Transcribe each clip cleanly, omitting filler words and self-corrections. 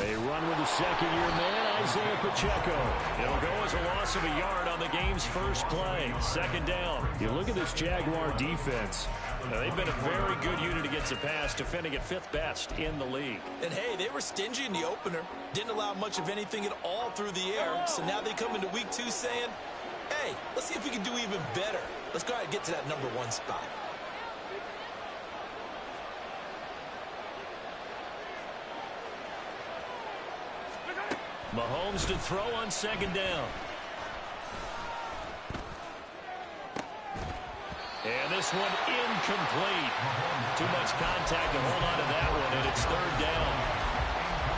They run with the second-year man, Isaiah Pacheco. It'll go as a loss of a yard on the game's first play. Second down. You look at this Jaguar defense. Now, they've been a very good unit against the pass, defending at 5th best in the league. And, hey, they were stingy in the opener. Didn't allow much of anything at all through the air. So now they come into week 2 saying, hey, let's see if we can do even better. Let's go ahead and get to that number 1 spot. Mahomes to throw on second down. And this one incomplete. Too much contact to hold on to that one, and it's third down.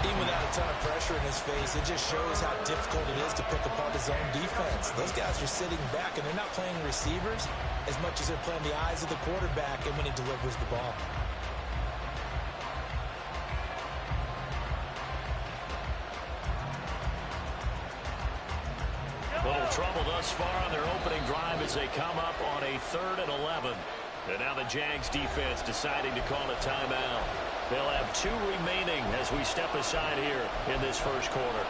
Even without a ton of pressure in his face, it just shows how difficult it is to pick apart his own defense. Those guys are sitting back, and they're not playing receivers as much as they're playing the eyes of the quarterback and when he delivers the ball. Little trouble thus far on their opening drive as they come up on a 3rd and 11. And now the Jags defense deciding to call a timeout. They'll have 2 remaining as we step aside here in this first quarter.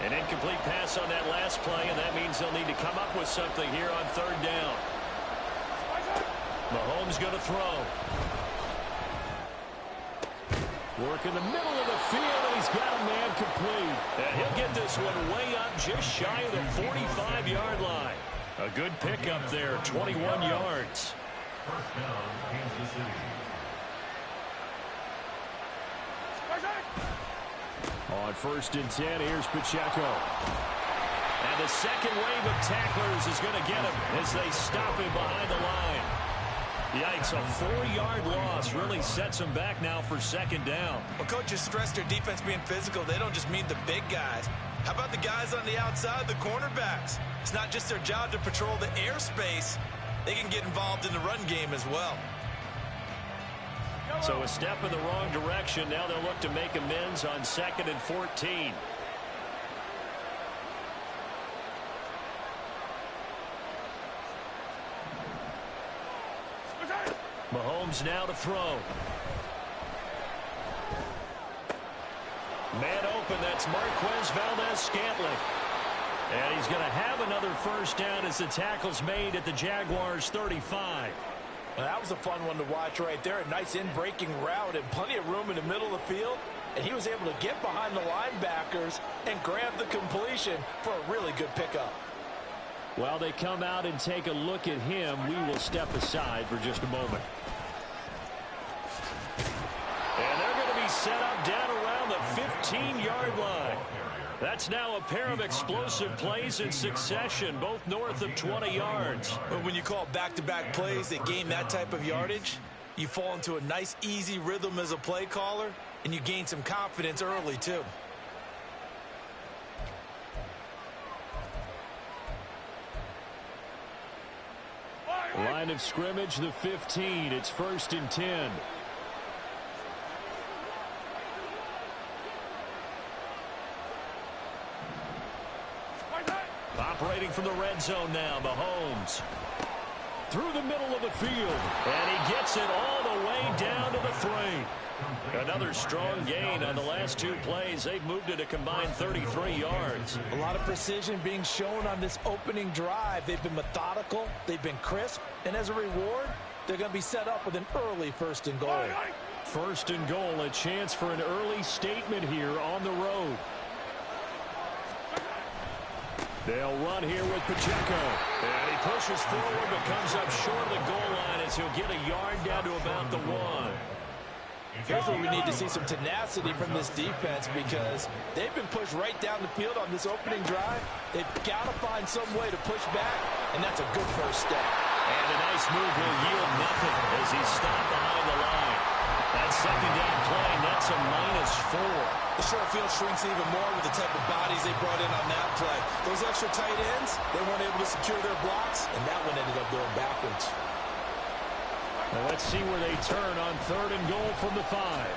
An incomplete pass on that last play, and that means they'll need to come up with something here on 3rd down. Mahomes going to throw. Work in the middle of the field, and he's got a man complete. And he'll get this one way up just shy of the 45-yard line. A good pickup there, 21 yards. First down, Kansas City. On 1st and 10, here's Pacheco. And the second wave of tacklers is going to get him as they stop him behind the line. Yikes, a 4-yard loss really sets them back now for second down. Well, coaches stress their defense being physical. They don't just mean the big guys. How about the guys on the outside, the cornerbacks? It's not just their job to patrol the airspace. They can get involved in the run game as well. So a step in the wrong direction. Now they'll look to make amends on 2nd and 14. Mahomes now to throw. Man open, that's Marquez Valdez-Scantling. And he's going to have another first down as the tackle's made at the Jaguars' 35. Well, that was a fun one to watch right there. A nice in-breaking route and plenty of room in the middle of the field. And he was able to get behind the linebackers and grab the completion for a really good pickup. While they come out and take a look at him, we will step aside for just a moment. And they're going to be set up down around the 15-yard line. That's now a pair of explosive plays in succession, both north of 20 yards. But when you call back-to-back plays that gain that type of yardage, you fall into a nice, easy rhythm as a play caller, and you gain some confidence early, too. Line of scrimmage, the 15. It's 1st and 10. Operating from the red zone now, Mahomes. Through the middle of the field. And he gets it all the way down to the 3. Another strong gain on the last 2 plays. They've moved it a combined 33 yards. A lot of precision being shown on this opening drive. They've been methodical. They've been crisp. And as a reward, they're going to be set up with an early 1st and goal. 1st and goal, a chance for an early statement here on the road. They'll run here with Pacheco. And he pushes forward but comes up short of the goal line as he'll get a yard down to about the 1. Here's where we need to see some tenacity from this defense because they've been pushed right down the field on this opening drive. They've got to find some way to push back, and that's a good first step. And a nice move will yield nothing as he's stopped behind the line. That second down play, that's a -4. The short field shrinks even more with the type of bodies they brought in on that play. Those extra tight ends, they weren't able to secure their blocks, and that one ended up going backwards. Well, let's see where they turn on 3rd and goal from the 5.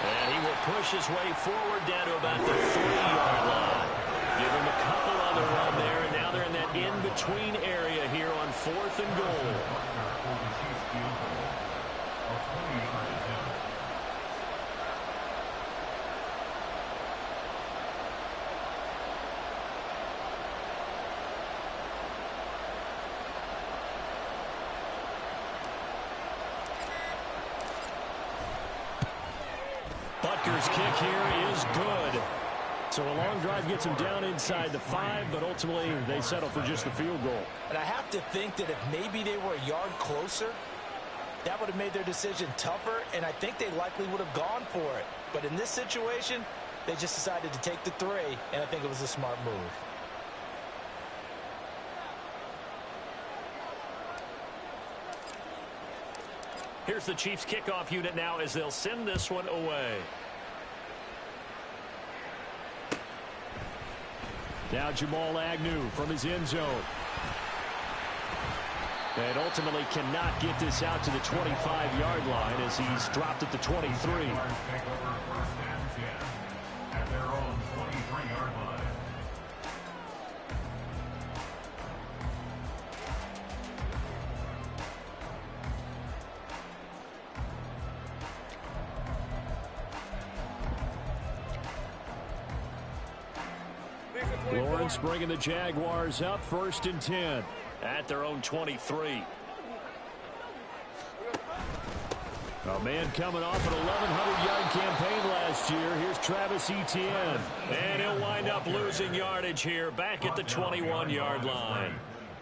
And he will push his way forward down to about the 3-yard line. Give him a couple on the run there, and now they're in that in-between area here on 4th and goal. Butker's kick here is good. So a long drive gets him down inside the 5, but ultimately they settle for just the field goal. And I have to think that if maybe they were a yard closer, that would have made their decision tougher, and I think they likely would have gone for it. But in this situation, they just decided to take the 3, and I think it was a smart move. Here's the Chiefs kickoff unit now as they'll send this one away. Now Jamal Agnew from his end zone. And ultimately cannot get this out to the 25-yard line as he's dropped at the 23. At their own 23-yard line. Lawrence bringing the Jaguars up 1st and 10 at their own 23. A man coming off an 1,100-yard campaign last year. Here's Travis Etienne. And he'll wind up losing yardage here back at the 21-yard line.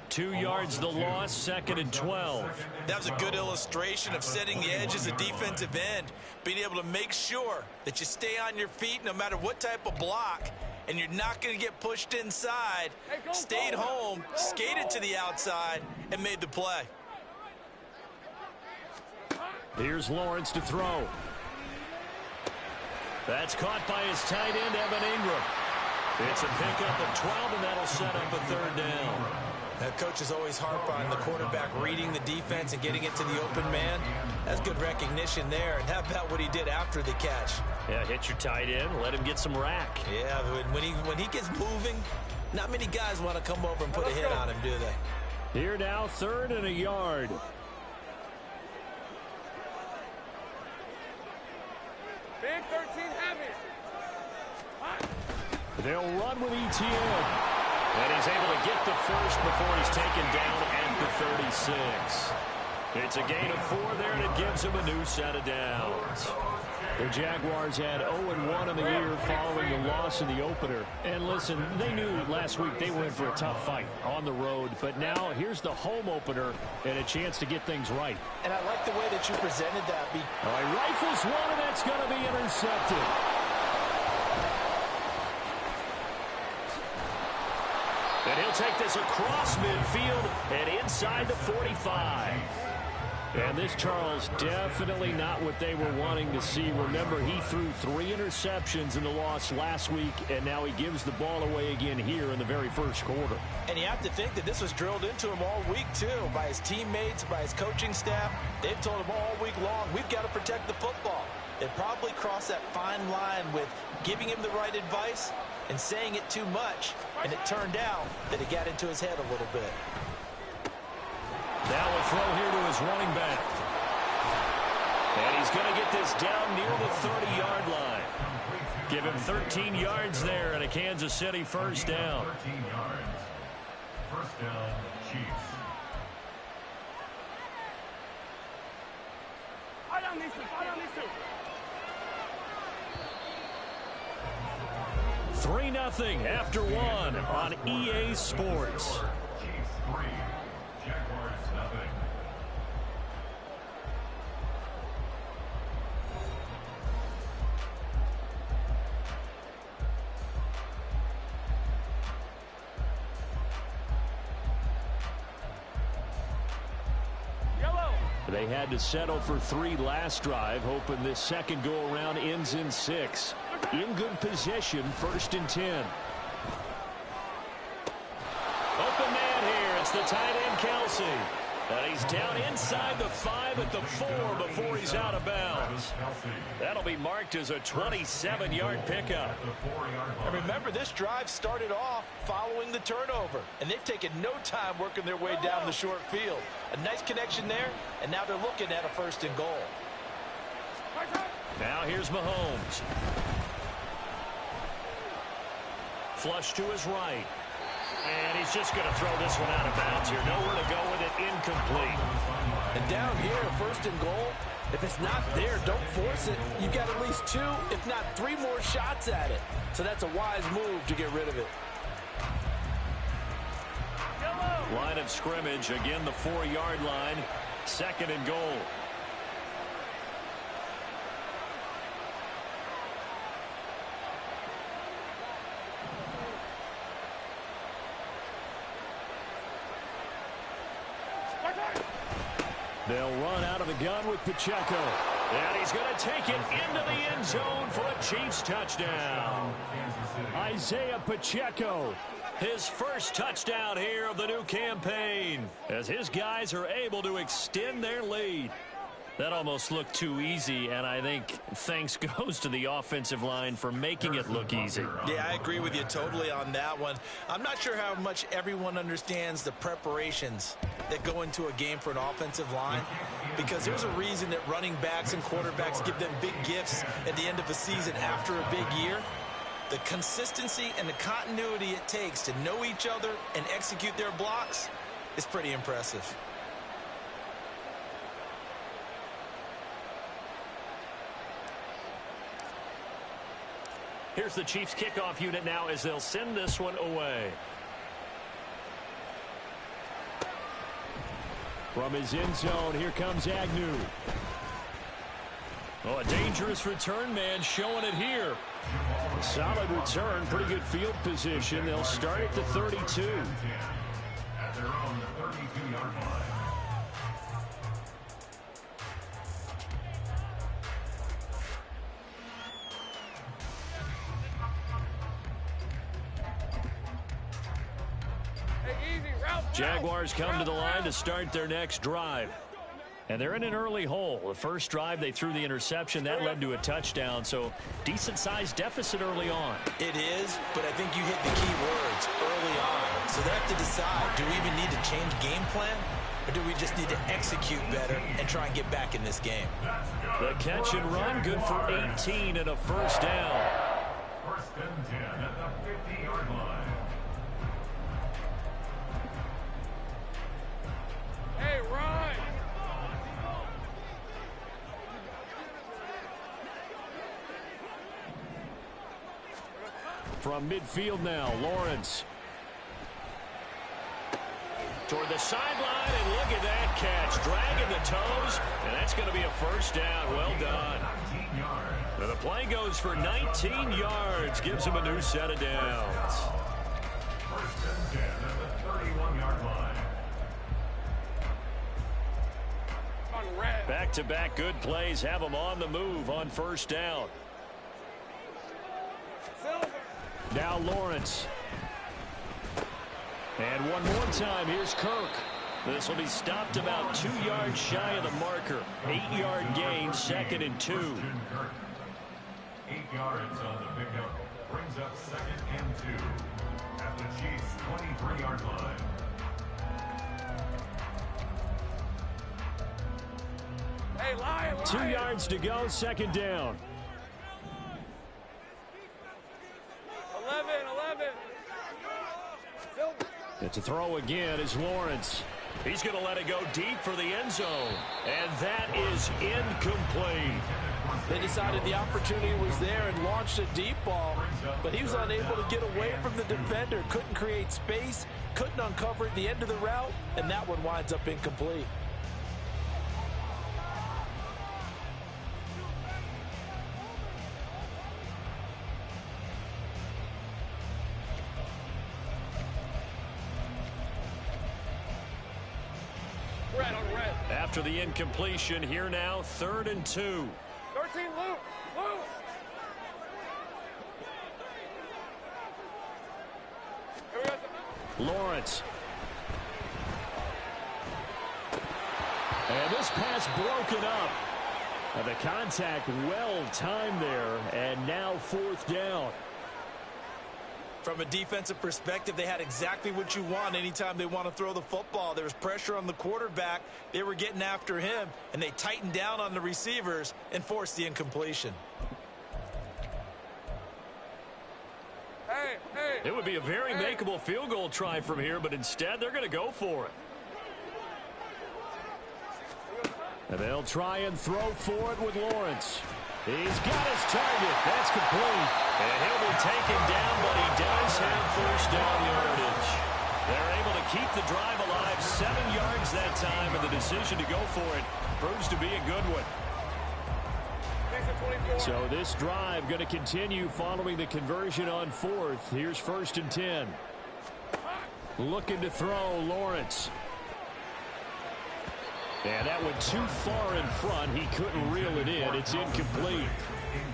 2 yards the loss, 2nd and 12. That was a good illustration of setting the edge as a defensive end, being able to make sure that you stay on your feet no matter what type of block, and you're not going to get pushed inside. Stayed home, skated to the outside, and made the play. Here's Lawrence to throw. That's caught by his tight end, Evan Ingram. It's a pickup of 12, and that'll set up a 3rd down. That coach is always harp on the quarterback reading the defense and getting it to the open man. That's good recognition there. And how about what he did after the catch? Yeah, hit your tight end, let him get some rack. Yeah, when he gets moving, not many guys want to come over and put a hit on him, do they? Here now, 3rd and a yard. Big 13 heavy. They'll run with Etienne. And he's able to get the first before he's taken down at the 36. It's a gain of 4 there, and it gives him a new set of downs. The Jaguars had 0-1 in the year following the loss in the opener. And listen, they knew last week they were in for a tough fight on the road. But now here's the home opener and a chance to get things right. And I like the way that you presented that. He rifles one, and that's going to be intercepted. And he'll take this across midfield and inside the 45. And this, Charles, definitely not what they were wanting to see. Remember, he threw 3 interceptions in the loss last week, and now he gives the ball away again here in the very first quarter. And you have to think that this was drilled into him all week, too, by his teammates, by his coaching staff. They've told him all week long, we've got to protect the football. They probably crossed that fine line with giving him the right advice and saying it too much, and it turned out that it got into his head a little bit. Now a throw here to his running back. And he's going to get this down near the 30-yard line. Give him 13 yards there and a Kansas City first down. 13 yards. First down, Chiefs. I don't need to. 3-0 after 1 on EA Sports. Chiefs 3, Jaguars nothing. Yellow. They had to settle for 3 last drive, hoping this second go-around ends in 6. In good position, 1st and 10. Open man here. It's the tight end, Kelsey. And he's down inside the 5 at the 4 before he's out of bounds. That'll be marked as a 27-yard pickup. And remember, this drive started off following the turnover, and they've taken no time working their way down the short field. A nice connection there, and now they're looking at a 1st and goal. Now here's Mahomes. Flush to his right. And he's just going to throw this one out of bounds here. Nowhere to go with it. Incomplete. And down here, 1st and goal, if it's not there, don't force it. You've got at least 2, if not 3 more shots at it. So that's a wise move to get rid of it. Line of scrimmage, again the 4-yard line. 2nd and goal. They'll run out of the gun with Pacheco. And he's going to take it into the end zone for a Chiefs touchdown. Isaiah Pacheco, his first touchdown here of the new campaign, as his guys are able to extend their lead. That almost looked too easy, and I think thanks goes to the offensive line for making it look easy. Yeah, I agree with you totally on that one. I'm not sure how much everyone understands the preparations that go into a game for an offensive line, because there's a reason that running backs and quarterbacks give them big gifts at the end of the season after a big year. The consistency and the continuity it takes to know each other and execute their blocks is pretty impressive. Here's the Chiefs kickoff unit now as they'll send this one away. From his end zone, here comes Agnew. Oh, a dangerous return man showing it here. Solid return, pretty good field position. They'll start at the 32. At their own 32-yard line. Jaguars come to the line to start their next drive. And they're in an early hole. The first drive, they threw the interception. That led to a touchdown, so decent-sized deficit early on. It is, but I think you hit the key words early on. So they have to decide, do we even need to change game plan, or do we just need to execute better and try and get back in this game? The catch and run, good for 18 and a first down. 1st and 10 at the 50-yard line. Hey, run! From midfield now, Lawrence. Toward the sideline, and look at that catch. Dragging the toes, and that's going to be a first down. Well done. 19 yards. Now the play goes for 19 yards. Gives him a new set of downs. 1st and 10 at the 31-yard line. Back-to-back good plays have them on the move on first down. Now Lawrence. And one more time, here's Kirk. This will be stopped about 2 yards shy of the marker. 8-yard gain, 2nd and 2. 8 yards on the pickup. Brings up 2nd and 2 at the Chiefs' 23-yard line. Hey, Lion! 2 yards to go, 2nd down. 11. It's a throw again is Lawrence. He's going to let it go deep for the end zone. And that is incomplete. They decided the opportunity was there and launched a deep ball, but he was unable to get away from the defender. Couldn't create space, couldn't uncover at the end of the route, and that one winds up incomplete. After the incompletion, here now, 3rd and 2. 13, Luke! Lawrence. this pass broken up. The contact well timed there, and now fourth down. From a defensive perspective, they had exactly what you want anytime they want to throw the football. There was pressure on the quarterback. They were getting after him, and they tightened down on the receivers and forced the incompletion. It would be a very makeable field goal try from here, but instead they're going to go for it. And they'll try and throw for it with Lawrence. He's got his target. That's complete. And he'll be taken down, but he does have first down yardage. They're able to keep the drive alive, 7 yards that time, and the decision to go for it proves to be a good one. So this drive going to continue following the conversion on fourth. Here's 1st and 10. Looking to throw, Lawrence. And that went too far in front. He couldn't reel it in. It's incomplete.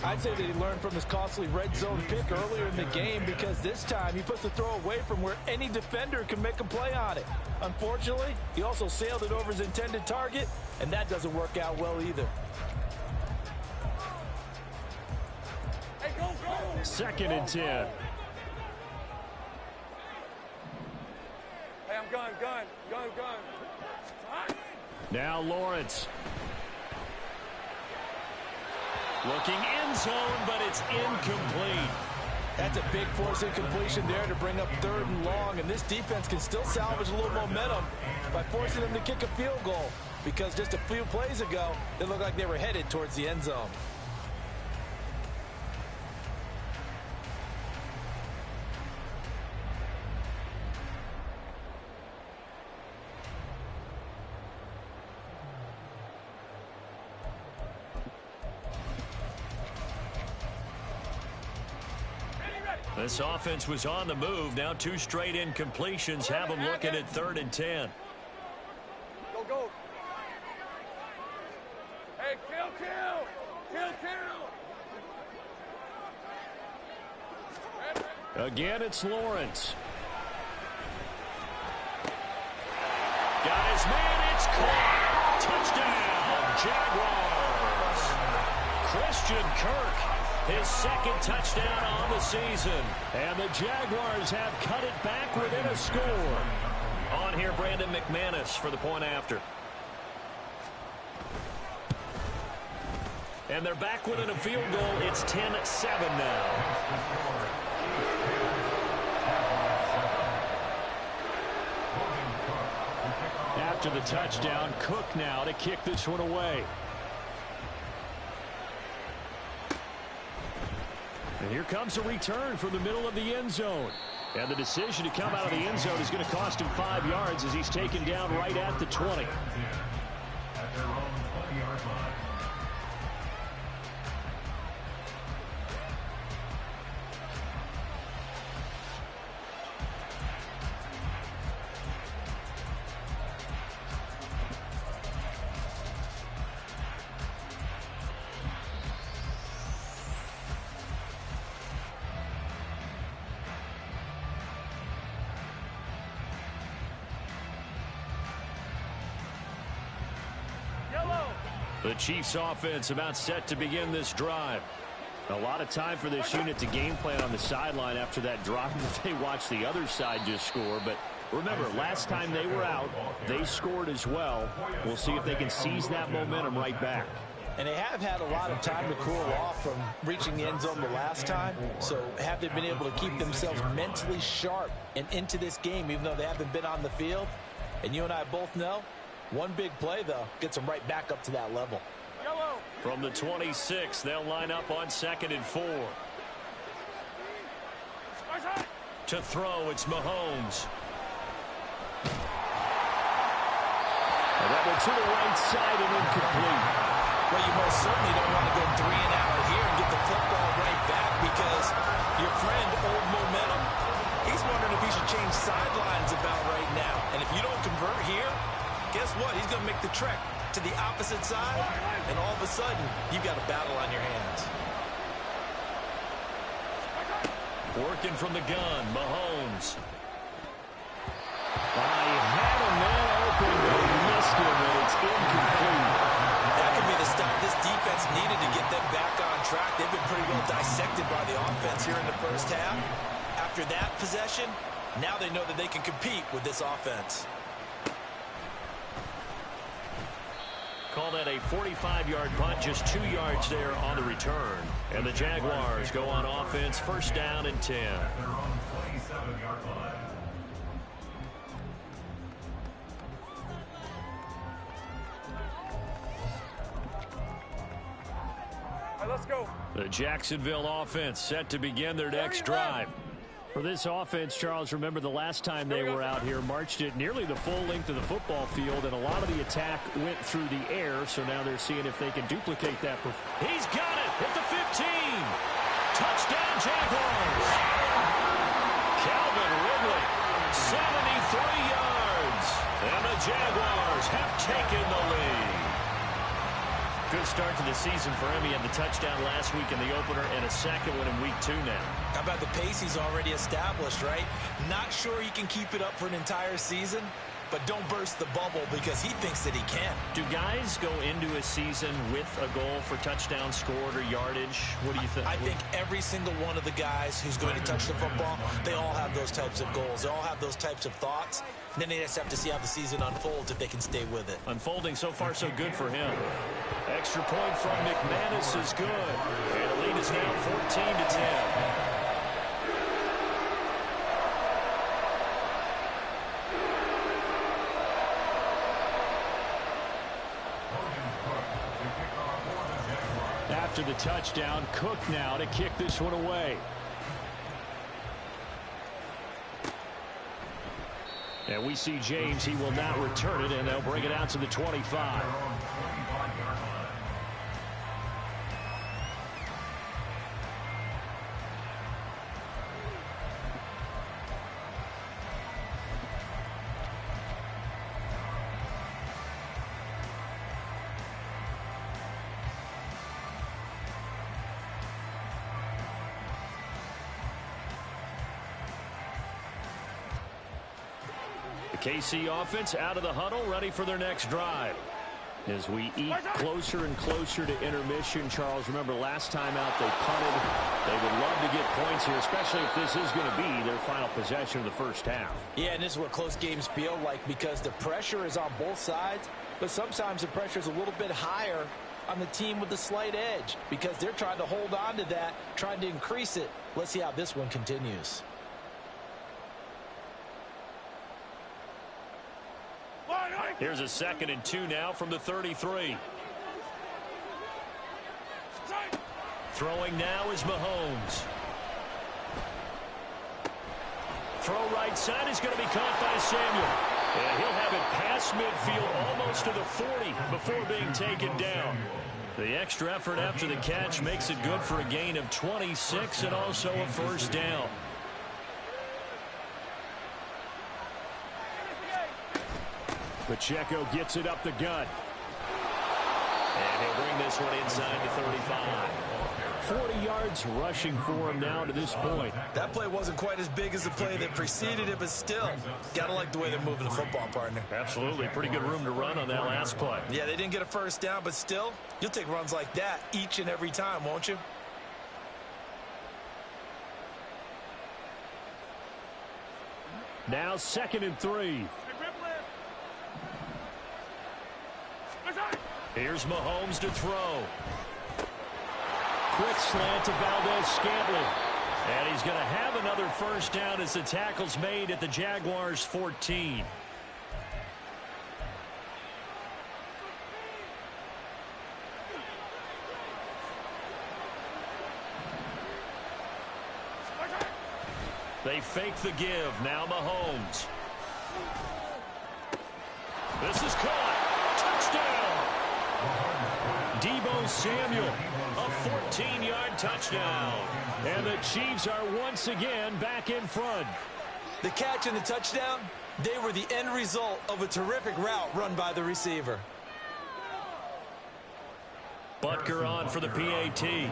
I'd say that he learned from his costly red zone pick earlier in the game, because this time he puts the throw away from where any defender can make a play on it. Unfortunately, he also sailed it over his intended target, and that doesn't work out well either. 2nd and 10. Hey, I'm gun. Now Lawrence. Looking end zone, but it's incomplete. That's a big force incompletion there to bring up 3rd and long, and this defense can still salvage a little momentum by forcing them to kick a field goal, because just a few plays ago, it looked like they were headed towards the end zone. This offense was on the move. Now 2 straight incompletions have them looking at 3rd and 10. Go. Hey, kill. Again, it's Lawrence. Got his man. It's caught. Touchdown, Jaguars. Christian Kirk, his 2nd touchdown on the season. And the Jaguars have cut it back within a score. On here, Brandon McManus for the point after. And they're back within a field goal. It's 10-7 now. After the touchdown, Cook now to kick this one away. And here comes a return from the middle of the end zone. And the decision to come out of the end zone is going to cost him 5 yards as he's taken down right at the 20. At their own 20-yard line. The Chiefs offense about set to begin this drive. A lot of time for this unit to game plan on the sideline after that drive that they watched the other side just score. But remember, last time they were out, they scored as well. We'll see if they can seize that momentum right back. And they have had a lot of time to cool off from reaching the end zone the last time. So have they been able to keep themselves mentally sharp and into this game, even though they haven't been on the field? And you and I both know, one big play, though, gets them right back up to that level. From the 26, they'll line up on 2nd and 4. To throw, it's Mahomes. And that one to the right side and incomplete. Well, you most certainly don't want to go 3 and out here and get the football right back, because your friend, old momentum, he's wondering if he should change sidelines about right now. And if you don't convert here, guess what? He's going to make the trek to the opposite side, and all of a sudden, you've got a battle on your hands. Working from the gun, Mahomes. He had a man open, but he missed him, and it's incomplete. what's needed to get them back on track. They've been pretty well dissected by the offense here in the first half. After that possession, now they know that they can compete with this offense. Call that a 45-yard punt, just 2 yards there on the return. And the Jaguars go on offense, first down and 10. At their own 27-yard line. All right, let's go. The Jacksonville offense set to begin their next drive. For this offense, Charles, remember the last time they were out here, marched it nearly the full length of the football field, and a lot of the attack went through the air, so now they're seeing if they can duplicate that. He's got it at the 15. Touchdown, Jaguars. Calvin Ridley, 73 yards, and the Jaguars have taken the lead. Good start to the season for him. He had the touchdown last week in the opener and a second one in week 2 now. How about the pace he's already established, right? Not sure he can keep it up for an entire season, but don't burst the bubble because he thinks that he can. Do guys go into a season with a goal for touchdown scored or yardage? What do you think? I think every single one of the guys who's going to touch the football, they all have those types of goals. They all have those types of thoughts. And then they just have to see how the season unfolds if they can stay with it. Unfolding so far so good for him. Extra point from McManus is good. And the lead is now 14-10. After the touchdown, Cook now to kick this one away. And we see James, he will not return it, and they'll bring it out to the 25. KC offense out of the huddle, ready for their next drive. As we eat closer and closer to intermission, Charles, remember last time out they punted. They would love to get points here, especially if this is going to be their final possession of the first half. Yeah, and this is what close games feel like because the pressure is on both sides, but sometimes the pressure is a little bit higher on the team with the slight edge because they're trying to hold on to that, trying to increase it. Let's see how this one continues. Here's a 2nd and 2 now from the 33. Throwing now is Mahomes. Throw right side is going to be caught by Samuel. And he'll have it past midfield almost to the 40 before being taken down. The extra effort after the catch makes it good for a gain of 26 and also a first down. Pacheco gets it up the gut. And he'll bring this one inside the 35. 40 yards rushing for him now to this point. That play wasn't quite as big as the play that preceded it, but still, gotta like the way they're moving the football, partner. Absolutely. Pretty good room to run on that last play. Yeah, they didn't get a first down, but still, you'll take runs like that each and every time, won't you? Now 2nd and 3. Here's Mahomes to throw. Quick slant to Valdez-Scantling. And he's going to have another first down as the tackle's made at the Jaguars' 14. They fake the give. Now Mahomes. This is caught. Touchdown. Deebo Samuel, a 14-yard touchdown. And the Chiefs are once again back in front. The catch and the touchdown, they were the end result of a terrific route run by the receiver. Butker on for the PAT.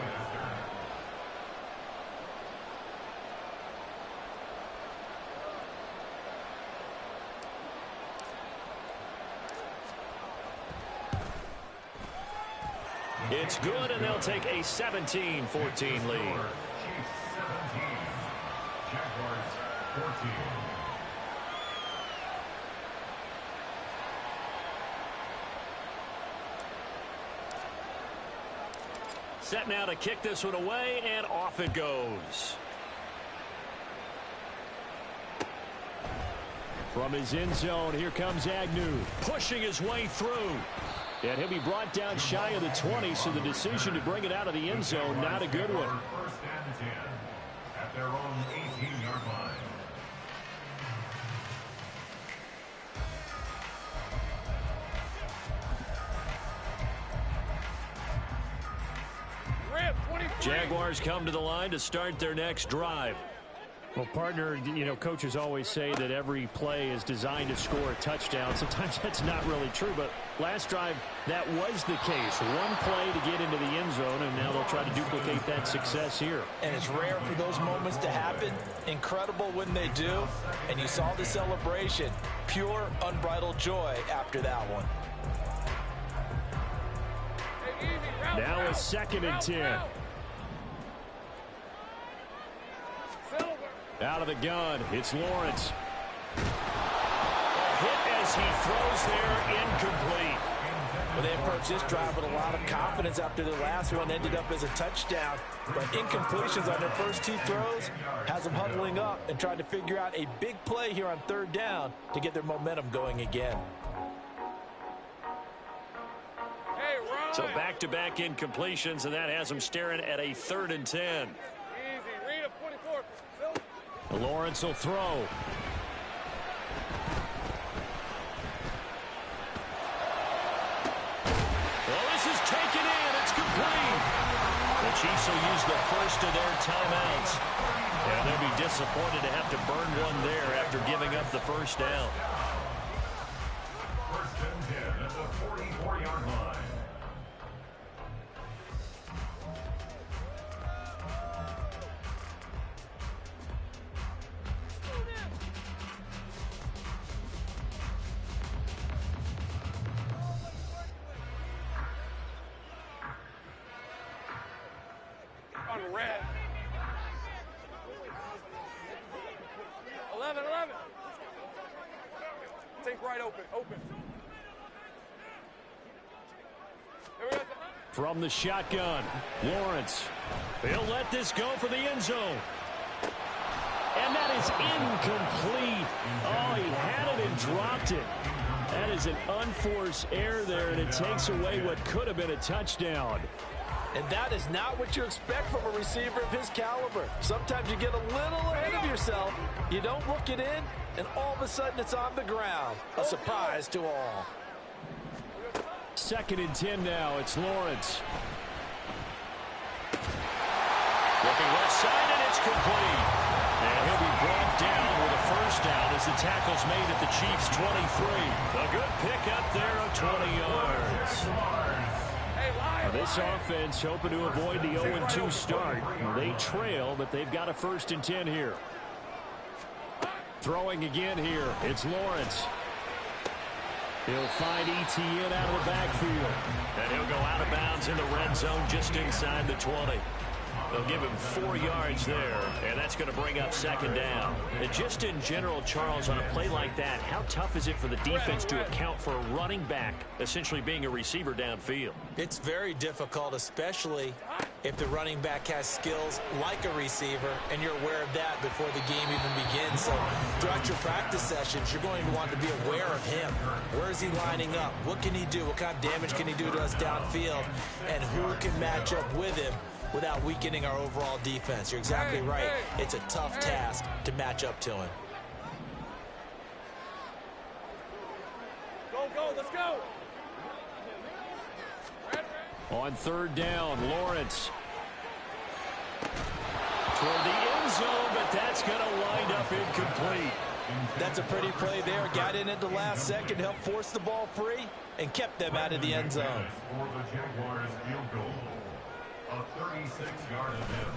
It's It's good, and they'll take a 17-14 lead. Chiefs 17, Jaguars 14. Set now to kick this one away, and off it goes. From his end zone, here comes Agnew, pushing his way through. And he'll be brought down shy of the 20, so the decision to bring it out of the end zone, not a good one. First and 10 at their own 18-yard line. Jaguars come to the line to start their next drive. Well, partner, you know, coaches always say that every play is designed to score a touchdown. Sometimes that's not really true, but last drive, that was the case. One play to get into the end zone, and now they'll try to duplicate that success here. And it's rare for those moments to happen. Incredible when they do. And you saw the celebration. Pure, unbridled joy after that one. Now a 2nd and 10. Out of the gun, it's Lawrence. Hit as he throws there, incomplete. Well, they approached this drive with a lot of confidence after the last one ended up as a touchdown. But incompletions on their first 2 throws has them huddling up and trying to figure out a big play here on 3rd down to get their momentum going again. So back-to-back incompletions, and that has them staring at a 3rd and 10. Lawrence will throw. Well, this is taken in. It's complete. The Chiefs will use the first of their timeouts. And they'll be disappointed to have to burn one there after giving up the first down. First and 10 at the 44-yard line. On red. 11. Take right open. From the shotgun, Lawrence. He'll let this go for the end zone. And that is incomplete. Oh, he had it and dropped it. That is an unforced error there, and it takes away what could have been a touchdown. And that is not what you expect from a receiver of his caliber. Sometimes you get a little ahead of yourself, you don't look it in, and all of a sudden it's on the ground. A surprise to all. 2nd and 10 now. It's Lawrence. Looking left side, and it's complete. And he'll be brought down with a first down as the tackle's made at the Chiefs' 23. A good pickup there of 20 yards. This offense hoping to avoid the 0-2 start. They trail, but they've got a 1st and 10 here. Throwing again here. It's Lawrence. He'll find Etienne out of the backfield. And he'll go out of bounds in the red zone just inside the 20. They'll give him 4 yards there, and that's going to bring up 2nd down. And just in general, Charles, on a play like that, how tough is it for the defense to account for a running back essentially being a receiver downfield? It's very difficult, especially if the running back has skills like a receiver, and you're aware of that before the game even begins. So throughout your practice sessions, you're going to want to be aware of him. Where is he lining up? What can he do? What kind of damage can he do to us downfield? And who can match up with him without weakening our overall defense? You're exactly right. It's a tough task to match up to him. Go, let's go. On 3rd down, Lawrence. Toward the end zone, but that's going to wind up incomplete. That's a pretty play there. Got in at the last second, helped force the ball free, and kept them out of the end zone. For the Jaguars field goal. A 36-yard attempt.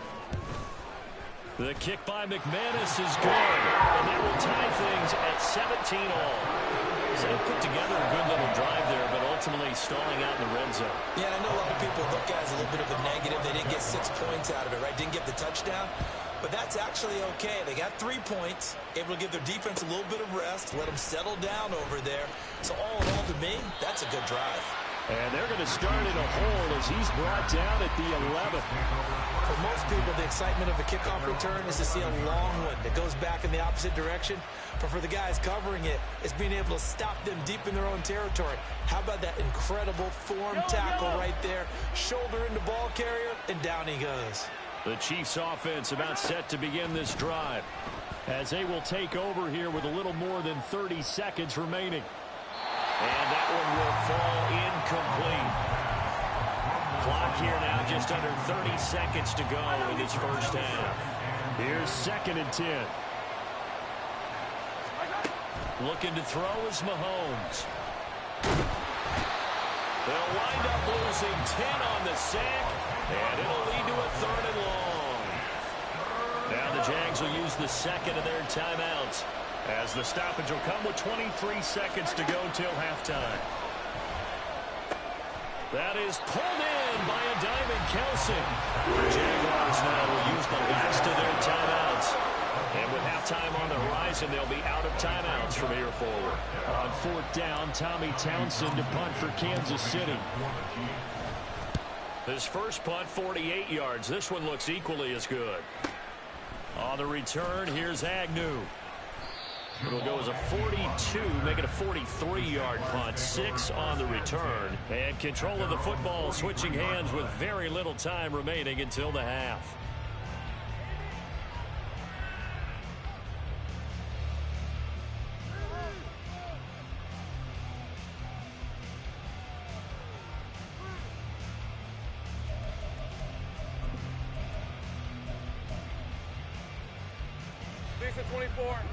The kick by McManus is good, and that will tie things at 17 all. So they put together a good little drive there, but ultimately stalling out in the red zone. Yeah, I know a lot of people look at it as a little bit of a negative. They didn't get 6 points out of it, right? Didn't get the touchdown. But that's actually okay. They got 3 points, able to give their defense a little bit of rest, let them settle down over there. So all in all, to me, that's a good drive. And they're going to start in a hole as he's brought down at the 11th. For most people, the excitement of a kickoff return is to see a long one that goes back in the opposite direction. But for the guys covering it, it's being able to stop them deep in their own territory. How about that incredible form tackle right there? Shoulder into ball carrier, and down he goes. The Chiefs offense about set to begin this drive, as they will take over here with a little more than 30 seconds remaining. And that one will fall incomplete. Clock here now just under 30 seconds to go in this first half. Here's 2nd and 10. Looking to throw is Mahomes. They'll wind up losing 10 on the sack, and it'll lead to a 3rd and long. Now the Jags will use the second of their timeouts, as the stoppage will come with 23 seconds to go till halftime. That is pulled in by a diving Kelsey. The Jaguars now will use the last of their timeouts. And with halftime on the horizon, they'll be out of timeouts from here forward. On 4th down, Tommy Townsend to punt for Kansas City. His first punt, 48 yards. This one looks equally as good. On the return, here's Agnew. It'll go as a 42, make it a 43-yard punt. 6 on the return. And control of the football switching hands with very little time remaining until the half.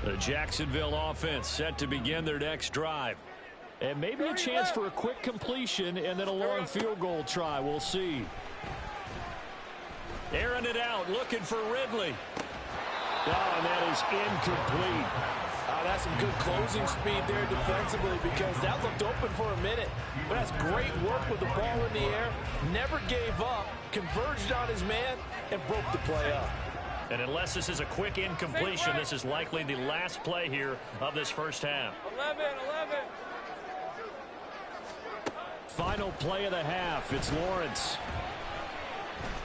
The Jacksonville offense set to begin their next drive. And maybe a chance for a quick completion and then a long field goal try. We'll see. Airing it out, looking for Ridley. Oh, and that is incomplete. That's some good closing speed there defensively, because that looked open for a minute. But that's great work with the ball in the air. Never gave up, converged on his man, and broke the play up. And unless this is a quick incompletion, this is likely the last play here of this first half. 11. Final play of the half. It's Lawrence.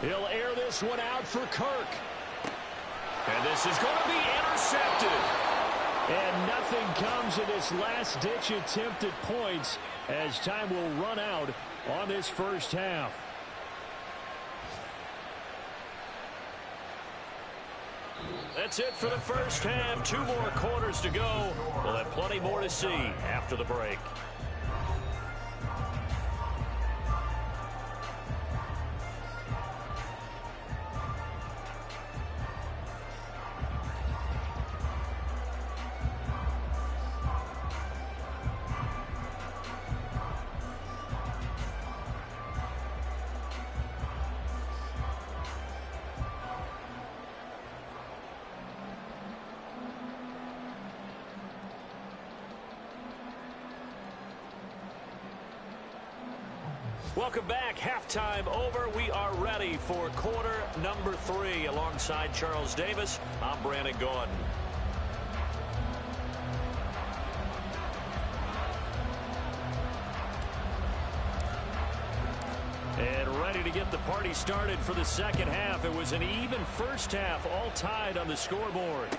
He'll air this one out for Kirk. And this is going to be intercepted. And nothing comes of this last-ditch attempt at points as time will run out on this first half. That's it for the first half. 2 more quarters to go. We'll have plenty more to see after the break. Welcome back. Halftime over. We are ready for quarter number 3. Alongside Charles Davis, I'm Brandon Gaudin. And ready to get the party started for the second half. It was an even first half, all tied on the scoreboard.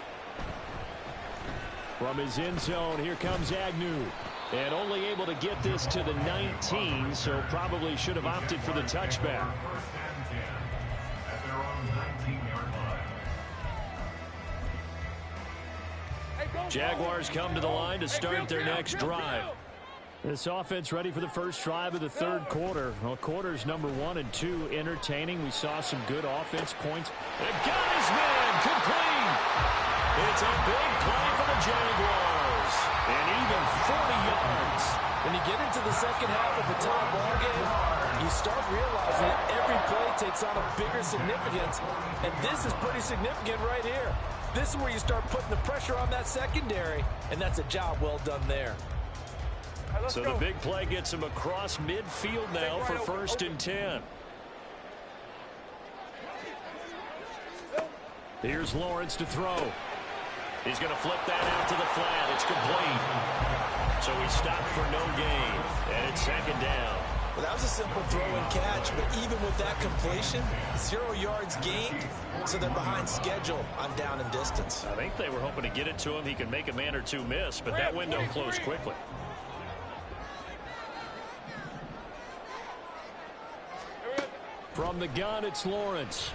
From his end zone, here comes Agnew. And only able to get this to the 19, so probably should have opted for the touchback. First and 10 at their own 19-yard line. Jaguars come to the line to start their next drive. This offense ready for the first drive of the third quarter. Well, quarters number 1 and 2 entertaining. We saw some good offense points. They got his man complete. It's a big play for the Jaguars. And even 40 yards. When you get into the second half of a tie ball game, you start realizing that every play takes on a bigger significance, and this is pretty significant right here. This is where you start putting the pressure on that secondary, and that's a job well done there. So the big play gets him across midfield now for 1st and 10. Here's Lawrence to throw. He's going to flip that out to the flat. It's complete. So he stopped for no gain, and it's 2nd down. Well, that was a simple throw and catch, but even with that completion, 0 yards gained, so they're behind schedule on down and distance. I think they were hoping to get it to him. He could make a man or two miss, but that window closed quickly. From the gun, it's Lawrence.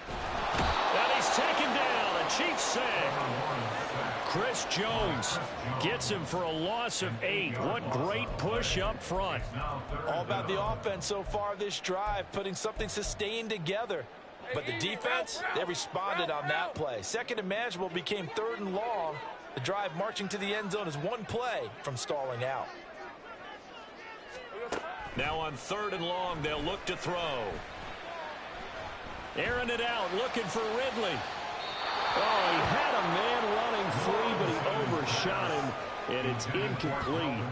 And he's taken down. A Chiefs sack. Chris Jones gets him for a loss of 8. What great push up front. All about the offense so far this drive, putting something sustained together. But the defense, they responded on that play. 2nd and manageable became 3rd and long. The drive marching to the end zone is 1 play from stalling out. Now on 3rd and long, they'll look to throw. Airing it out, looking for Ridley. Oh, he had a man running free, but he overshot him, and it's incomplete.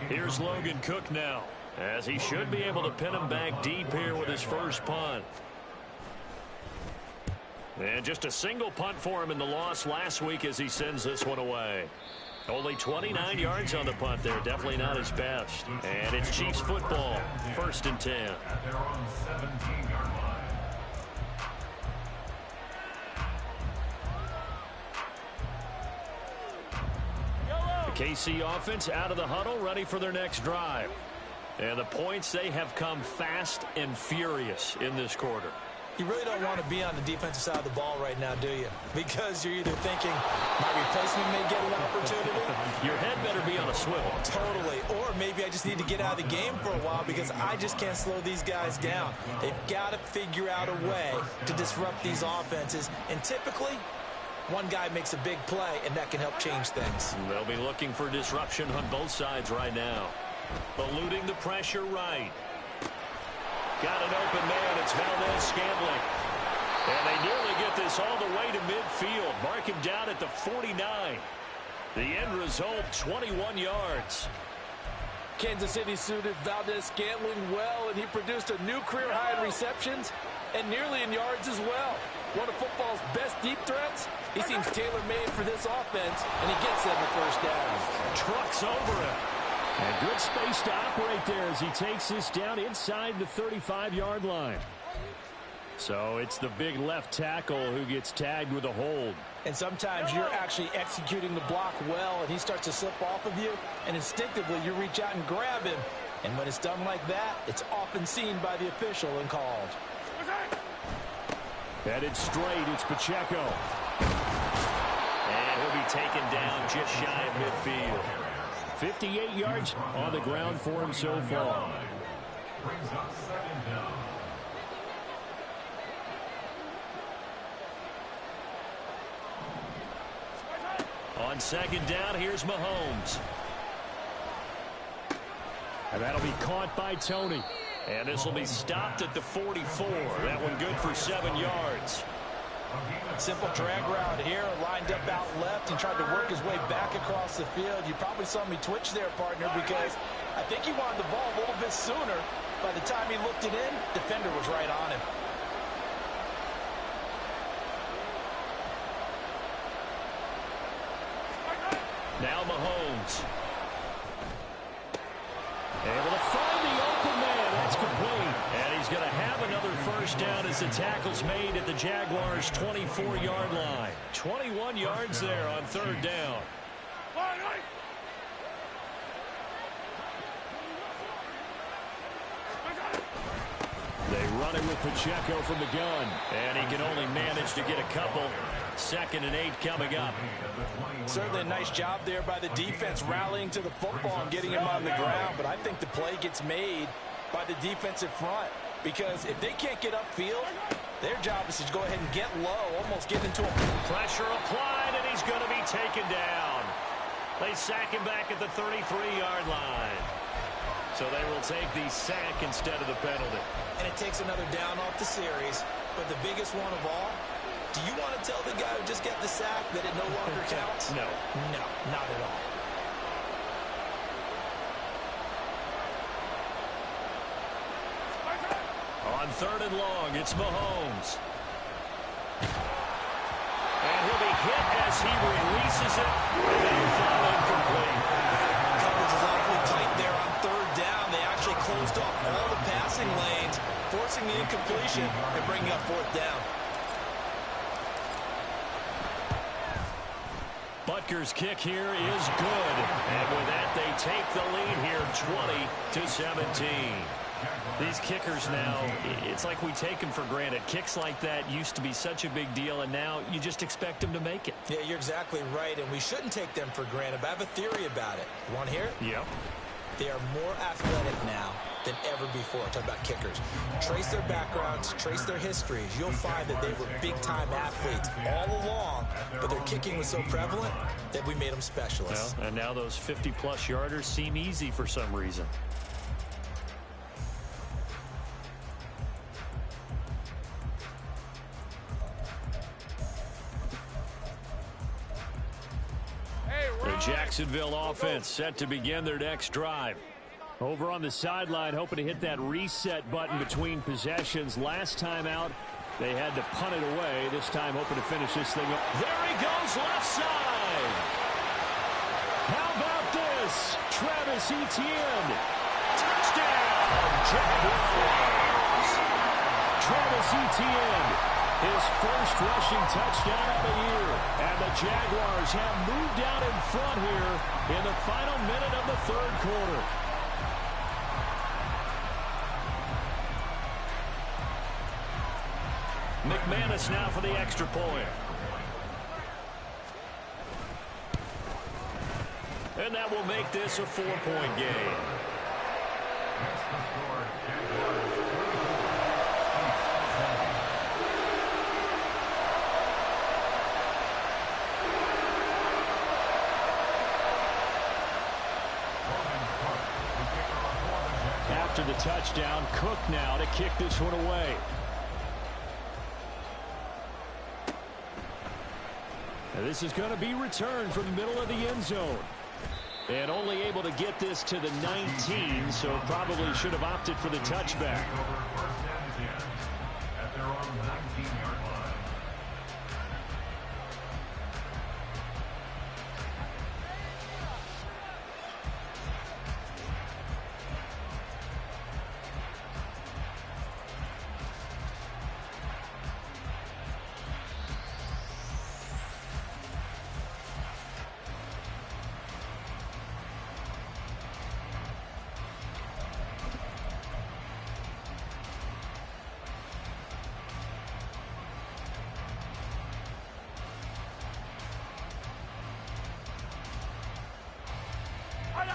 Here's Logan Cook now, as he should be able to pin him back deep here with his first punt. And just a single punt for him in the loss last week as he sends this one away. Only 29 yards on the punt there. Definitely not his best. And it's Chiefs football. 1st and 10. At their own 17-yard line. The KC offense out of the huddle, ready for their next drive. And the points, they have come fast and furious in this quarter. You really don't want to be on the defensive side of the ball right now, do you? Because you're either thinking, my replacement may get an opportunity. Your head better be on a swivel. Totally. Or maybe I just need to get out of the game for a while because I just can't slow these guys down. They've got to figure out a way to disrupt these offenses. And typically, one guy makes a big play, and that can help change things. They'll be looking for disruption on both sides right now. Eluding the pressure right. Got an open man. It's Valdez-Scantling. And they nearly get this all the way to midfield. Mark him down at the 49. The end result, 21 yards. Kansas City suited Valdez-Scantling well, and he produced a new career high in receptions and nearly in yards as well. One of football's best deep threats. He seems tailor-made for this offense, and he gets them the first down. Trucks over him. And good space to operate there as he takes this down inside the 35-yard line. So it's the big left tackle who gets tagged with a hold. And sometimes you're actually executing the block well, and he starts to slip off of you, and instinctively you reach out and grab him. And when it's done like that, it's often seen by the official and called. Headed straight, it's Pacheco. And he'll be taken down just shy of midfield. 58 yards on the ground for him so far. Brings up 2nd down. On 2nd down, here's Mahomes. And that'll be caught by Tony. And this will be stopped at the 44. That one good for 7 yards. Simple drag route here, lined up out left and tried to work his way back across the field. You probably saw me twitch there, partner, because I think he wanted the ball a little bit sooner. By the time he looked it in, defender was right on him. Now Mahomes. Able to find the open man. That's complete. And he's going to have another first down as the tackle's made at the Jaguars' 24-yard line. 21 yards there on 3rd down. They run it with Pacheco from the gun. And he can only manage to get a couple. 2nd and 8 coming up. Certainly a nice job there by the defense rallying to the football and getting him on the ground. But I think the play gets made by the defensive front. Because if they can't get upfield, Their job is to go ahead and get low, almost get into a... Pressure applied, and he's going to be taken down. They sack him back at the 33-yard line. So they will take the sack instead of the penalty. And it takes another down off the series. But the biggest one of all, do you want to tell the guy who just got the sack that it no longer counts? No. No, not at all. On 3rd and long, it's Mahomes. And he'll be hit as he releases it. And they'll fall incomplete. Coverage is awfully tight there on 3rd down. They actually closed off all the passing lanes, forcing the incompletion and bringing up 4th down. Butker's kick here is good. And with that, they take the lead here 20-17. These kickers now, it's like we take them for granted. Kicks like that used to be such a big deal, and now you just expect them to make it. Yeah, you're exactly right, and we shouldn't take them for granted, but I have a theory about it. You want to hear it? Yep. They are more athletic now than ever before. Talk about kickers. Trace their backgrounds, trace their histories. You'll find that they were big-time athletes all along, but their kicking was so prevalent that we made them specialists. Well, and now those 50-plus yarders seem easy for some reason. The Jacksonville offense set to begin their next drive. Over on the sideline, hoping to hit that reset button between possessions. Last time out, they had to punt it away. This time, hoping to finish this thing up. There he goes, left side. How about this? Travis Etienne. Touchdown, Jaguars. Travis Etienne. His first rushing touchdown of the year. And the Jaguars have moved out in front here in the final minute of the 3rd quarter. McManus now for the extra point. And that will make this a 4-point game. After the touchdown, Cook now to kick this one away. And this is going to be returned from the middle of the end zone. And only able to get this to the 19, so probably should have opted for the touchback. At their own 19-yard line.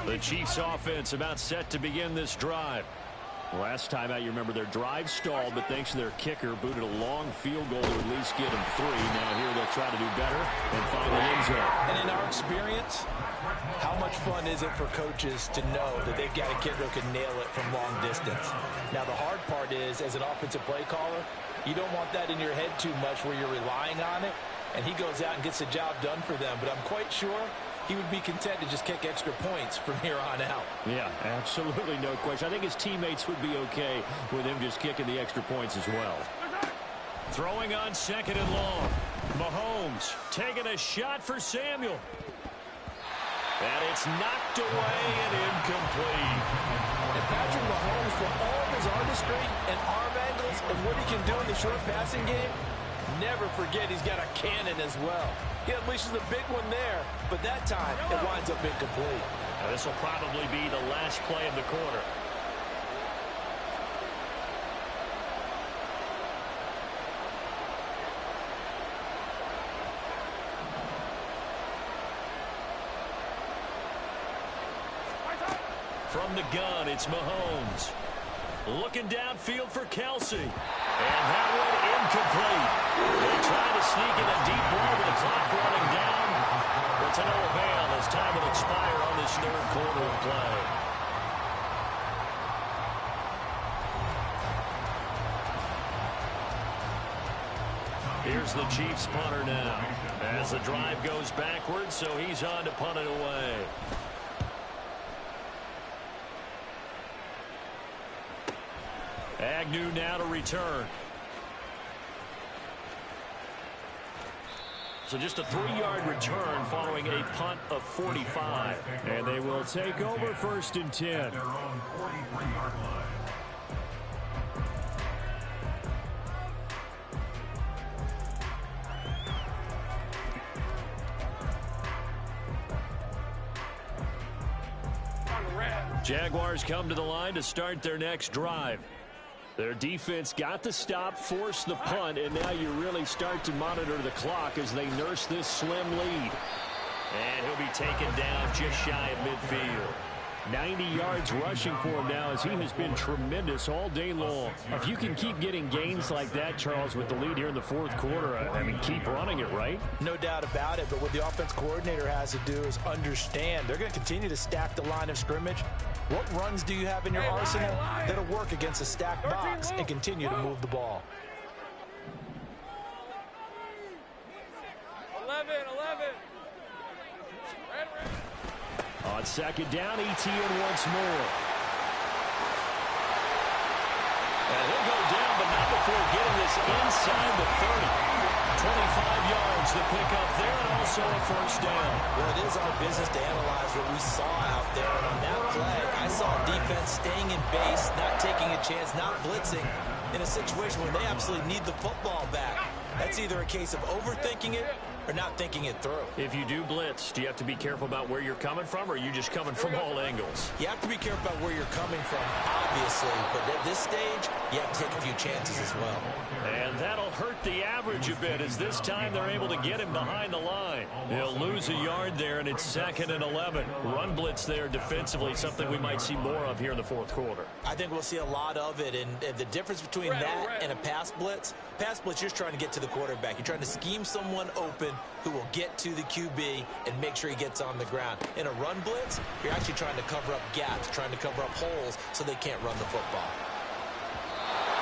The Chiefs offense about set to begin this drive. Last time out, you remember their drive stalled, but thanks to their kicker, booted a long field goal to at least get them 3. Now here they'll try to do better and find the end zone. And in our experience, how much fun is it for coaches to know that they've got a kicker who can nail it from long distance? Now, the hard part is, as an offensive play caller, you don't want that in your head too much where you're relying on it, and he goes out and gets the job done for them. But I'm quite sure he would be content to just kick extra points from here on out. Yeah, absolutely no question. I think his teammates would be okay with him just kicking the extra points as well. Throwing on 2nd and long. Mahomes taking a shot for Samuel. And it's knocked away and incomplete. And Patrick Mahomes, for all of his artistry and arm angles and what he can do in the short passing game, never forget he's got a cannon as well. He unleashes a big one there, but that time it winds up incomplete. Now this will probably be the last play of the quarter. From the gun, it's Mahomes. Looking downfield for Kelsey. And that one third quarter of play. Here's the Chiefs punter now as the drive goes backwards, so he's on to punt it away. Agnew now to return. So just a 3-yard return following a punt of 45. And they will take over 1st and 10. Their own 43-yard line. Jaguars come to the line to start their next drive. Their defense got the stop, forced the punt, and now you really start to monitor the clock as they nurse this slim lead. And he'll be taken down just shy of midfield. 90 yards rushing for him now as he has been tremendous all day long. If you can keep getting gains like that, Charles, with the lead here in the 4th quarter, I mean, keep running it, right? No doubt about it, but what the offense coordinator has to do is understand they're going to continue to stack the line of scrimmage. What runs do you have in your arsenal that'll work against a stacked box and continue to move the ball? 11. On 2nd down, ETN once more. And he'll go down, but not before getting this inside the 30. 25 yards to pick up there, and also a 1st down. Well, it is our business to analyze what we saw out there. And on that play, I saw defense staying in base, not taking a chance, not blitzing in a situation where they absolutely need the football back. That's either a case of overthinking it or not thinking it through. If you do blitz, do you have to be careful about where you're coming from, or are you just coming from all angles? You have to be careful about where you're coming from, obviously, but at this stage, you have to take a few chances as well. And that'll hurt the average a bit, as this time they're able to get him behind the line. He'll lose a yard there, and it's 2nd and 11. Run blitz there defensively, something we might see more of here in the 4th quarter. I think we'll see a lot of it, and the difference between that and a pass blitz, you're just trying to get to the quarterback. You're trying to scheme someone open who will get to the QB and make sure he gets on the ground. In a run blitz, you're actually trying to cover up gaps, trying to cover up holes so they can't run the football.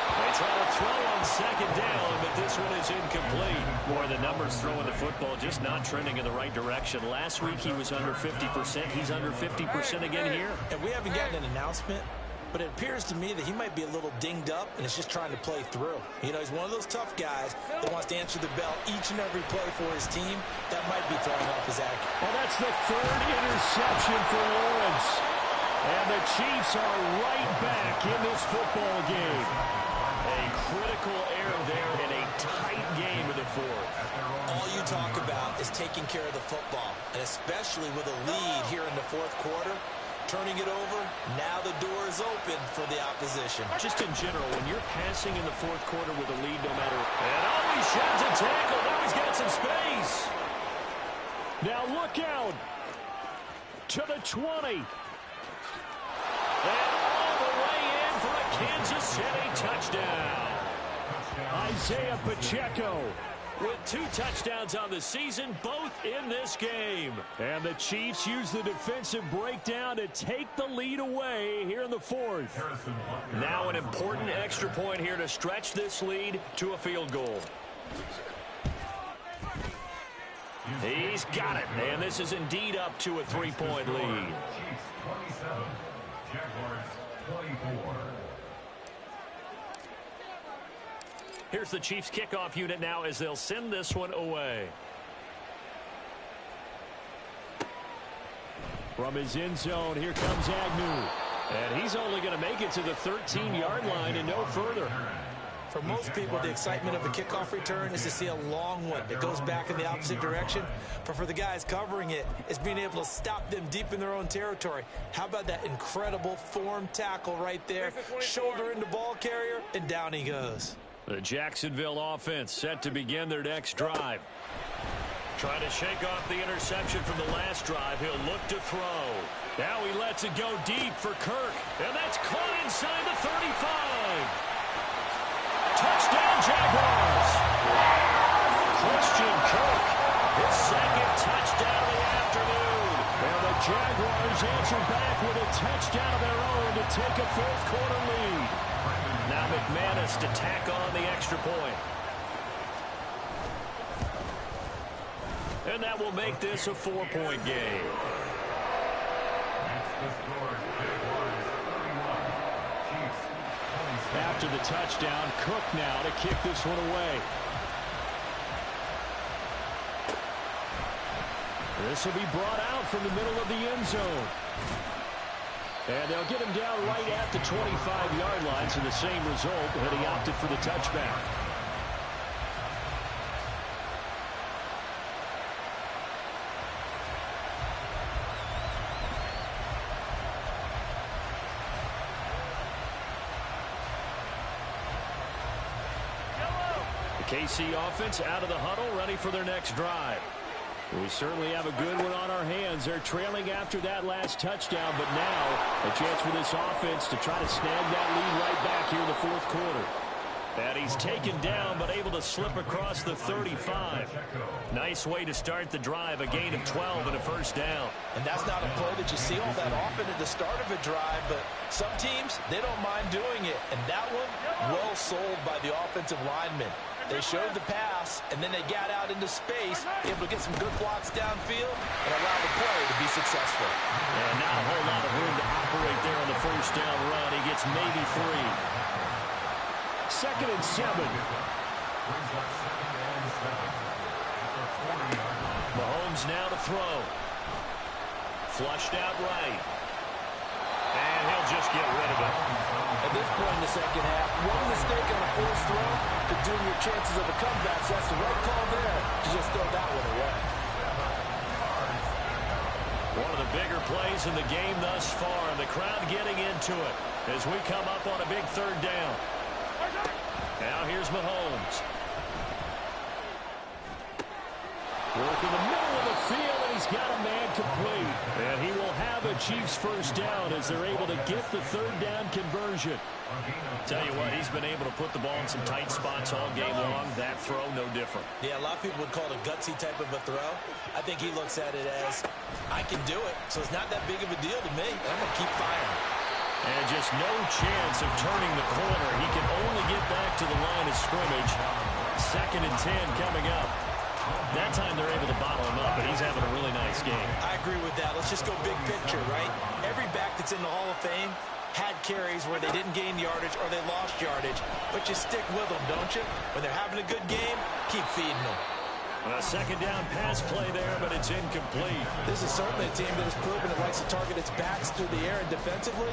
They try to throw on 2nd down, but this one is incomplete. Boy, the numbers throwing the football just not trending in the right direction. Last week he was under 50%. He's under 50% again here. And we haven't gotten an announcement, but it appears to me that he might be a little dinged up and is just trying to play through. You know, he's one of those tough guys that wants to answer the bell each and every play for his team. That might be throwing off his accuracy. Well, that's the 3rd interception for Lawrence. And the Chiefs are right back in this football game. A critical error there in a tight game in the 4th. All you talk about is taking care of the football, and especially with a lead here in the 4th quarter. Turning it over, now the door is open for the opposition. Just in general, when you're passing in the 4th quarter with a lead, no matter... And he sheds a tackle. Now he's got some space. Now look out to the 20. And all the way in for a Kansas City touchdown. Isaiah Pacheco with 2 touchdowns on the season, both in this game. And the Chiefs use the defensive breakdown to take the lead away here in the 4th. Now an important extra point here to stretch this lead to a field goal. He's got it, and this is indeed up to a 3-point lead. Chiefs 27, Jaguars 24. Here's the Chiefs kickoff unit now as they'll send this one away. From his end zone, here comes Agnew. And he's only going to make it to the 13-yard line and no further. For most people, the excitement of a kickoff return is to see a long one that goes back in the opposite direction. But for the guys covering it, it's being able to stop them deep in their own territory. How about that incredible form tackle right there? Shoulder into ball carrier, and down he goes. The Jacksonville offense set to begin their next drive. Trying to shake off the interception from the last drive. He'll look to throw. Now he lets it go deep for Kirk. And that's caught inside the 35. Touchdown, Jaguars. Christian Kirk, his 2nd touchdown of the afternoon. Well, the Jaguars answer back with a touchdown of their own to take a fourth-quarter lead. Now McManus to tack on the extra point. And that will make this a 4-point game. After the touchdown, Cook now to kick this one away. This will be brought out from the middle of the end zone. And they'll get him down right at the 25-yard line, so the same result, but he opted for the touchback. The KC offense out of the huddle, ready for their next drive. We certainly have a good one on our hands. They're trailing after that last touchdown, but now a chance for this offense to try to snag that lead right back here in the fourth quarter. And he's taken down, but able to slip across the 35. Nice way to start the drive, a gain of 12 and a first down. And that's not a play that you see all that often at the start of a drive, but some teams, they don't mind doing it. And that one, well sold by the offensive lineman. They showed the pass, and then they got out into space, able to get some good blocks downfield, and allow the play to be successful. And not a whole lot of room to operate there on the first down run. He gets maybe 3. 2nd and 7. Mahomes now to throw. Flushed out right. And he'll just get rid of it. At this point in the second half, one mistake on a forced throw could doom your chances of a comeback. So that's the right call there to just throw that one away. One of the bigger plays in the game thus far. And the crowd getting into it as we come up on a big third down. Now here's Mahomes. Work in the middle of the field, and he's got a man complete. And he will have a Chiefs first down as they're able to get the third down conversion. Tell you what, he's been able to put the ball in some tight spots all game long. That throw, no different. Yeah, a lot of people would call it a gutsy type of a throw. I think he looks at it as, I can do it, so it's not that big of a deal to me. I'm going to keep firing. And just no chance of turning the corner. He can only get back to the line of scrimmage. 2nd and 10 coming up. That time they're able to bottle him up, but he's having a really nice game. I agree with that. Let's just go big picture, right? Every back that's in the Hall of Fame had carries where they didn't gain yardage or they lost yardage. But you stick with them, don't you? When they're having a good game, keep feeding them. A 2nd down pass play there, but it's incomplete. This is certainly a team that has proven it likes to target its backs through the air, and defensively,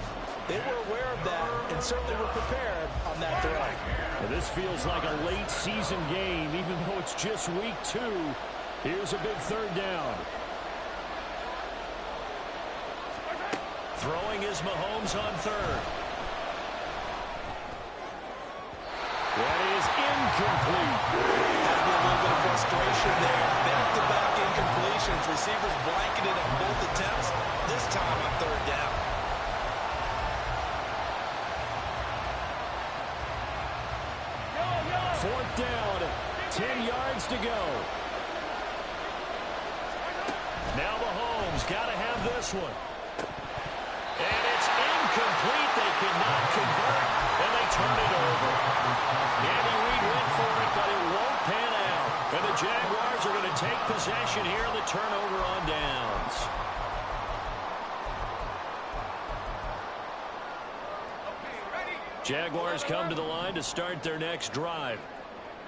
they were aware of that and certainly were prepared on that throw. Well, this feels like a late season game, even though it's just week 2. Here's a big third down. Throwing is Mahomes on 3rd. That is incomplete. Has been a little bit of frustration there. Back-to-back incompletions. Receivers blanketed on both attempts, this time on 3rd down. Fourth down, 10 yards to go. Now Mahomes got to have this one. And it's incomplete. They cannot convert, and they turn it over. Andy Reid went for it, but it won't pan out. And the Jaguars are going to take possession here in the turnover on downs. Jaguars come to the line to start their next drive.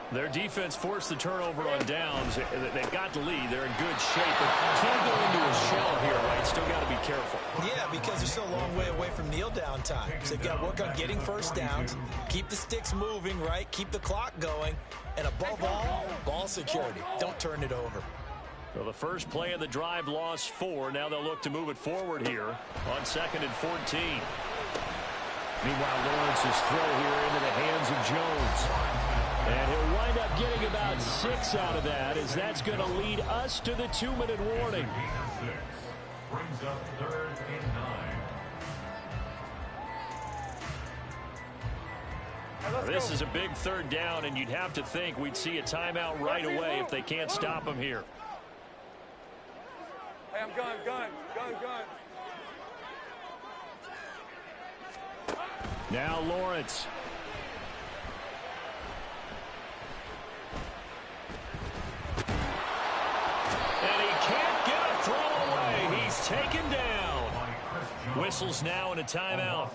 Their defense forced the turnover on downs. They've got the lead. They're in good shape, but can't go into a shell here, right? Still got to be careful. Yeah, because they're still a long way away from kneel down time. So they've got to work on getting first downs, keep the sticks moving, right? Keep the clock going, and above all, ball security. Don't turn it over. Well, the first play of the drive lost 4. Now they'll look to move it forward here on 2nd and 14. Meanwhile, Lawrence's throw here into the hands of Jones. And he'll wind up getting about 6 out of that, as that's going to lead us to the 2-minute warning. Brings up 3rd and 9. This is a big third down, and you'd have to think we'd see a timeout right away if they can't stop him here. Hey, I'm gun. Now Lawrence. And he can't get a throw away. He's taken down. Whistles now and a timeout.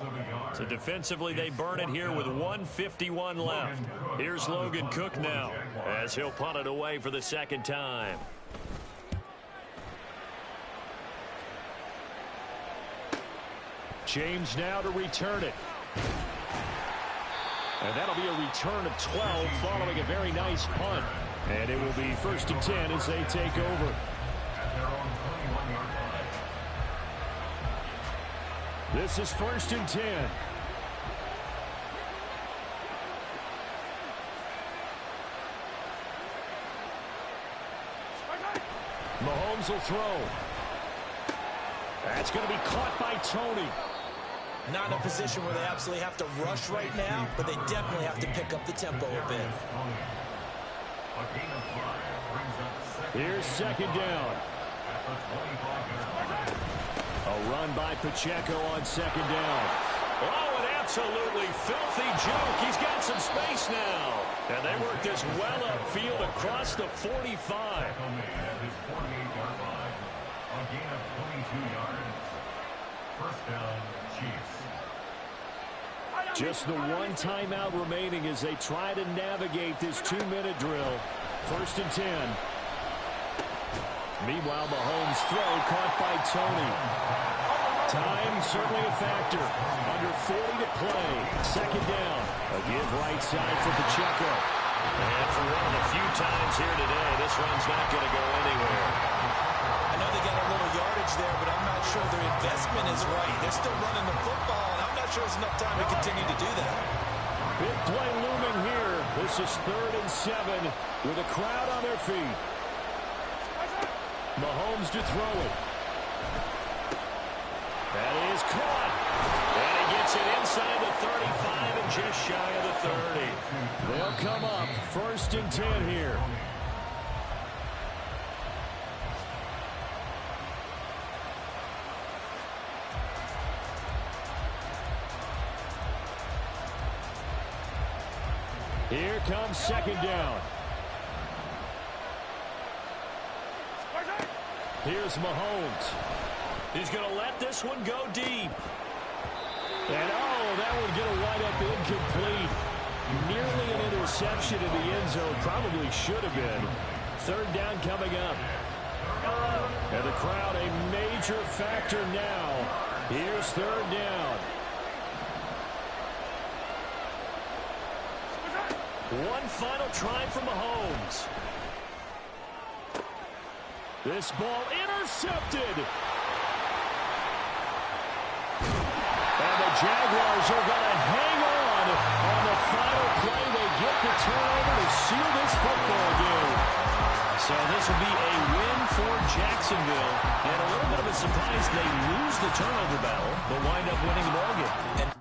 So defensively they burn it here with 1:51 left. Here's Logan Cook now as he'll punt it away for the second time. James now to return it. And that'll be a return of 12 following a very nice punt. And it will be 1st and 10 as they take over. This is 1st and 10. Mahomes will throw. That's going to be caught by Tony. Not in a position where they absolutely have to rush right now, but they definitely have to pick up the tempo a bit. Here's 2nd down. A run by Pacheco on 2nd down. Oh, an absolutely filthy juke. He's got some space now. And they work this well upfield across the 45. A gain of 22 yards. First down, Chiefs. Just the one timeout remaining as they try to navigate this 2-minute drill. 1st and 10. Meanwhile, Mahomes' throw caught by Tony. Time certainly a factor. Under 40 to play. 2nd down. A give right side for Pacheco. And for one of the few times here today, this run's not going to go anywhere. I know they got a little yardage there, but I'm not sure their investment is right. They're still running the football, and I'm not sure there's enough time to continue to do that. Big play looming here. This is 3rd and 7 with a crowd on their feet. Mahomes to throw it. That is caught. And he gets it inside the 35 and just shy of the 30. They'll come up 1st and 10 here. Here comes 2nd down. Here's Mahomes. He's going to let this one go deep. And, oh, that one going to wind up incomplete. Nearly an interception in the end zone. Probably should have been. 3rd down coming up. And the crowd a major factor now. Here's 3rd down. One final try from Mahomes. This ball intercepted. And the Jaguars are going to hang on the final play. They get the turnover to seal this football game. So this will be a win for Jacksonville. And a little bit of a surprise they lose the turnover battle, but wind up winning the ball game.